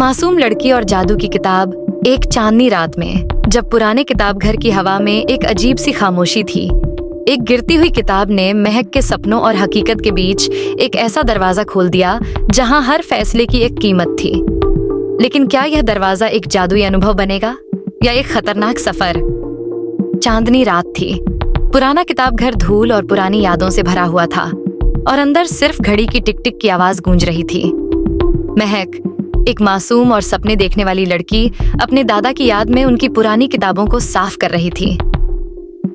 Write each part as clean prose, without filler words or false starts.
मासूम लड़की और जादू की किताब। एक चांदनी रात में जब पुराने किताब घर की हवा में एक अजीब सी खामोशी थी, एक गिरती हुई किताब ने महक के सपनों और हकीकत के बीच एक ऐसा दरवाजा खोल दिया जहां हर फैसले की एक कीमत थी। लेकिन क्या यह दरवाजा एक जादुई अनुभव बनेगा या एक खतरनाक सफर? चांदनी रात थी। पुराना किताब घर धूल और पुरानी यादों से भरा हुआ था और अंदर सिर्फ घड़ी की टिक टिक की आवाज गूंज रही थी। महक, एक मासूम और सपने देखने वाली लड़की, अपने दादा की याद में उनकी पुरानी किताबों को साफ कर रही थी।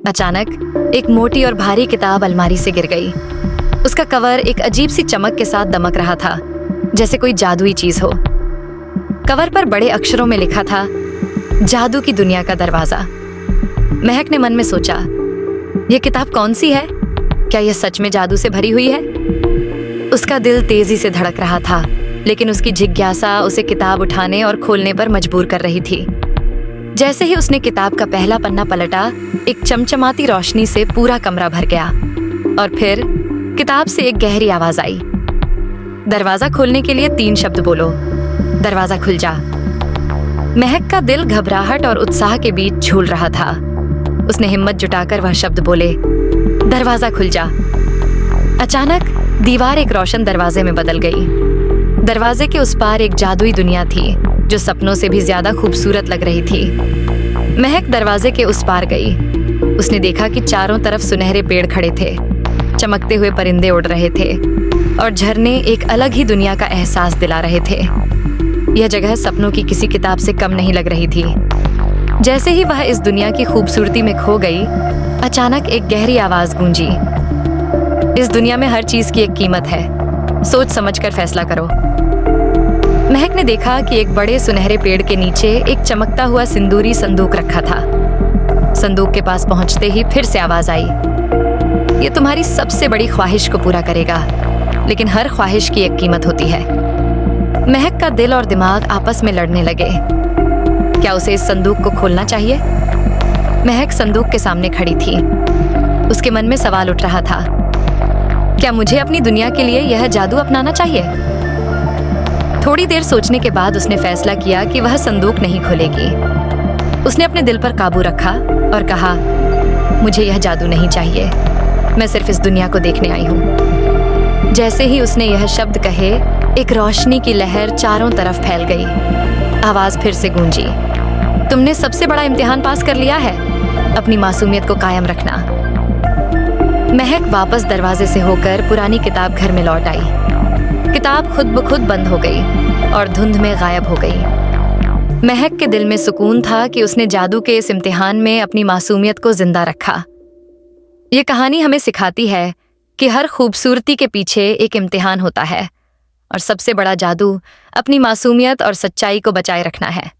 अचानक एक मोटी और भारी किताब अलमारी से गिर गई। उसका कवर एक अजीब सी चमक के साथ दमक रहा था, जैसे कोई जादुई चीज हो। कवर पर बड़े अक्षरों में लिखा था, जादू की दुनिया का दरवाजा। महक ने मन में सोचा, यह किताब कौन सी है? क्या यह सच में जादू से भरी हुई है? उसका दिल तेजी से धड़क रहा था, लेकिन उसकी जिज्ञासा उसे किताब उठाने और खोलने पर मजबूर कर रही थी। जैसे ही उसने किताब का पहला पन्ना पलटा, एक चमचमाती रोशनी से पूरा कमरा भर गया और फिर किताब से एक गहरी आवाज आई, दरवाजा खोलने के लिए 3 शब्द बोलो, दरवाजा खुल जा। महक का दिल घबराहट और उत्साह के बीच झूल रहा था। उसने हिम्मत जुटाकर वह शब्द बोले, दरवाजा खुल जा। अचानक दीवार एक रोशन दरवाजे में बदल गई। दरवाजे के उस पार एक जादुई दुनिया थी जो सपनों से भी ज्यादा खूबसूरत लग रही थी। महक दरवाजे के उस पार गई। उसने देखा कि चारों तरफ सुनहरे पेड़ खड़े थे, चमकते हुए परिंदे उड़ रहे थे और झरने एक अलग ही दुनिया का एहसास दिला रहे थे। यह जगह सपनों की किसी किताब से कम नहीं लग रही थी। जैसे ही वह इस दुनिया की खूबसूरती में खो गई, अचानक एक गहरी आवाज गूंजी, इस दुनिया में हर चीज की एक कीमत है, सोच समझकर फैसला करो। महक ने देखा कि एक बड़े सुनहरे पेड़ के नीचे एक चमकता हुआ सिंदूरी संदूक रखा था। संदूक के पास पहुंचते ही फिर से आवाज आई, ये तुम्हारी सबसे बड़ी ख्वाहिश को पूरा करेगा, लेकिन हर ख्वाहिश की एक कीमत होती है। महक का दिल और दिमाग आपस में लड़ने लगे। क्या उसे इस संदूक को खोलना चाहिए? महक संदूक के सामने खड़ी थी। उसके मन में सवाल उठ रहा था, क्या मुझे अपनी दुनिया के लिए यह जादू अपनाना चाहिए? थोड़ी देर सोचने के बाद उसने फैसला किया कि वह संदूक नहीं खोलेगी। उसने अपने दिल पर काबू रखा और कहा, मुझे यह जादू नहीं चाहिए, मैं सिर्फ इस दुनिया को देखने आई हूँ। जैसे ही उसने यह शब्द कहे, एक रोशनी की लहर चारों तरफ फैल गई। आवाज फिर से गूंजी, तुमने सबसे बड़ा इम्तिहान पास कर लिया है, अपनी मासूमियत को कायम रखना। महक वापस दरवाजे से होकर पुरानी किताब घर में लौट आई। किताब खुद ब खुद बंद हो गई और धुंध में गायब हो गई। महक के दिल में सुकून था कि उसने जादू के इस इम्तिहान में अपनी मासूमियत को जिंदा रखा। ये कहानी हमें सिखाती है कि हर खूबसूरती के पीछे एक इम्तिहान होता है और सबसे बड़ा जादू अपनी मासूमियत और सच्चाई को बचाए रखना है।